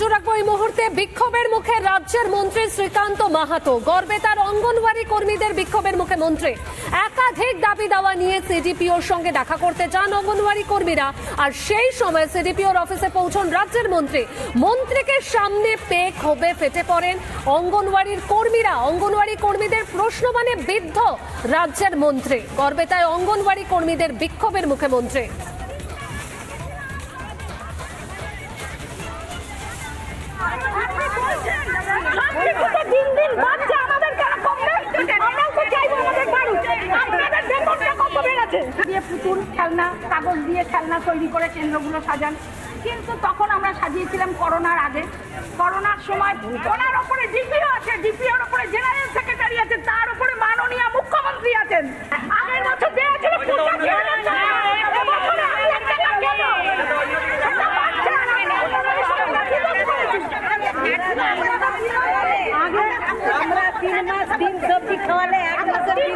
নজর রাখবো এই মুহূর্তে বিক্ষোভের মুখে রাজ্যের মন্ত্রী শ্রীকান্ত মাহাতো। গর্বে তার অঙ্গনওয়াড়ি কর্মীদের বিক্ষোভের মুখে মন্ত্রী। একাধিক দাবি দাওয়া নিয়ে সিডিপিওর সঙ্গে দেখা করতে যান অঙ্গনওয়াড়ি কর্মীরা, আর সেই সময় সিডিপিওর অফিসে পৌঁছন রাজ্যের মন্ত্রী। মন্ত্রীকে সামনে পেয়ে ক্ষোভে ফেটে পড়েন অঙ্গনওয়াড়ির কর্মীরা। অঙ্গনওয়াড়ি কর্মীদের প্রশ্ন মানে বিদ্ধ রাজ্যের মন্ত্রী। গর্বে তাই অঙ্গনওয়াড়ি কর্মীদের বিক্ষোভের মুখে মন্ত্রী। পুতুল খেলনা, কাগজ দিয়ে খেলনা তৈরি করে কেন্দ্রগুলো সাজান, কিন্তু তখন আমরা সাজিয়েছিলাম করোনার আগে। করোনার সময় ওনার ওপরে ডিপিও আছে, ডিপিওর ওপরে জেনারেল সেক্রেটারি আছে, তার উপরে মাননীয় মুখ্যমন্ত্রী আছেন। আগের বছর দেওয়া ছিল আমরা 3 মাস দিন সবজি খাওয়ালে 1 মাসের দিন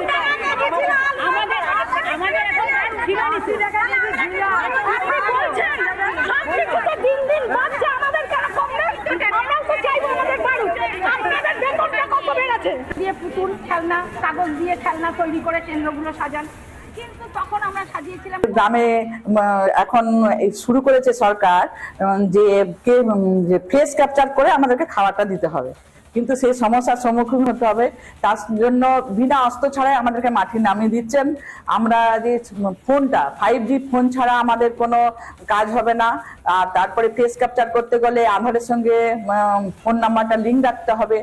পুতুল খেলনা, কাগজ দিয়ে খেলনা তৈরি করে কেন্দ্রগুলো সাজান, কিন্তু তখন আমরা সাজিয়েছিলাম। গ্রামে এখন শুরু করেছে সরকার যে ফেস ক্যাপচার করে আমাদেরকে খাওয়াটা দিতে হবে, কিন্তু সেই সমস্যার সম্মুখীন হতে হবে। তার জন্য বিনা অস্ত্র ছাড়াই আমাদেরকে মাঠে নামিয়ে দিচ্ছেন। আমরা যে ফোনটা 5G ফোন ছাড়া আমাদের কোনো কাজ হবে না। আর তারপরে ফেস ক্যাপচার করতে গেলে আধারের সঙ্গে ফোন নাম্বারটা লিঙ্ক রাখতে হবে।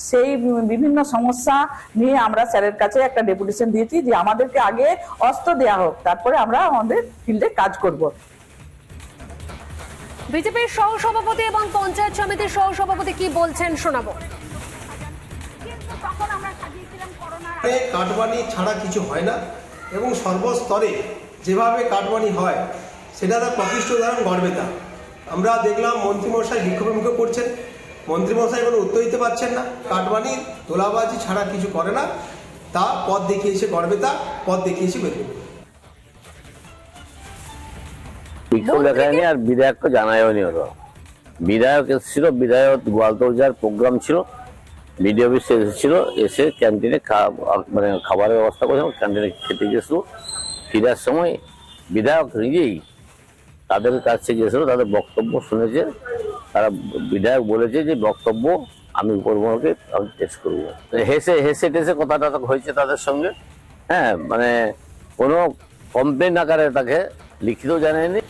সেই বিভিন্ন সমস্যা নিয়ে আমরা স্যারের কাছে একটা ডেপুটেশন দিয়েছি যে আমাদেরকে আগে অস্ত্র দেওয়া হোক, তারপরে আমরা আমাদের ফিল্ডে কাজ করব। বিজেপির সহসভাপতি এবং পঞ্চায়েত সমিতির সহসভাপতি কি বলছেন শোনাবো। কাটমানি ছাড়া কিছু হয় না, এবং সর্বস্তরে যেভাবে কাটমানি হয় সেটা তার প্রকৃষ্ট উদাহরণ গর্বেতা। আমরা দেখলাম মন্ত্রীমশাই বিক্ষোভের মুখে পড়ছেন, মন্ত্রীমশাই কোনো উত্তর দিতে পারছেন না। কাটমানি তোলাবাজি ছাড়া কিছু করে না, তা পথ দেখিয়েছে গর্বেতা, পথ দেখিয়েছে বেরোবে। বিক্ষোভ দেখায়নি, আর বিধায়ককে জানায়নি। হলো বিধায়ক এসেছিল, বিধায়ক গোয়ালতোড় প্রোগ্রাম ছিল, বিডিও অফিসে এসেছিল, এসে ক্যান্টিনে মানে খাবারের ব্যবস্থা করেছিল, ক্যান্টিনে খেতে গেছিল। ফেরার সময় বিধায়ক নিজেই তাদের কাছে গিয়েছিল, তাদের বক্তব্য শুনেছে। তারা বিধায়ক বলেছে যে বক্তব্য আমি উপরমহলকে আমি টেস্ট করবো। হেসে হেসে টেসে কথাটা হয়েছে তাদের সঙ্গে। হ্যাঁ, মানে কোনো কমপ্লেন আকারে তাকে লিখিত জানায়নি।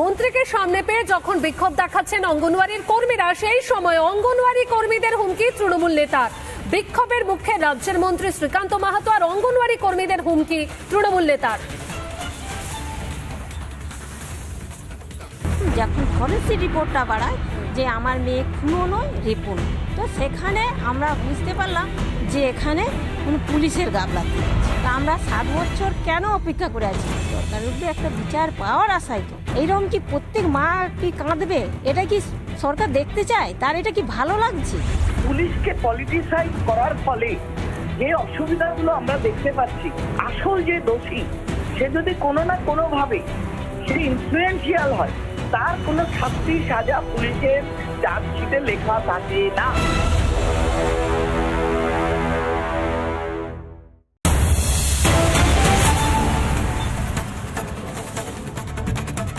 মন্ত্রীকে সামনে পেয়ে যখন বিক্ষোভ দেখাচ্ছেন অঙ্গনওয়াড়ির কর্মীরা, সেই সময় অঙ্গনওয়াড়ি কর্মীদের হুমকি তৃণমূল নেতার। বিক্ষোভের মুখে রাজ্যের মন্ত্রী শ্রীকান্ত মাহাতো, আর অঙ্গনওয়াড়ি কর্মীদের হুমকি তৃণমূল নেতার। যখন ফরেন্সিক রিপোর্টটা বাড়ায় যে আমার মেয়ে খুনো নয়, রেপও নয়, তো সেখানে আমরা বুঝতে পারলাম যে এখানে কোনো পুলিশের গাফলাতি আছে। তা আমরা 7 বছর কেন অপেক্ষা করে আছি? সরকারের উপরে একটা বিচার পাওয়ার আশায় তো। এইরকম কি প্রত্যেক মা কি কাঁদবে? এটা কি সরকার দেখতে চায়? তার এটা কি ভালো লাগছে? পুলিশকে পলিটিসাইজ করার ফলে যে অসুবিধাগুলো আমরা দেখতে পাচ্ছি, আসল যে দোষী সে যদি কোনো না কোনোভাবে সে ইনফ্লুয়েন্সিয়াল হয়, তার কোনো শাস্তি সাজা পুলিশের চার্জশিটে লেখা থাকে না।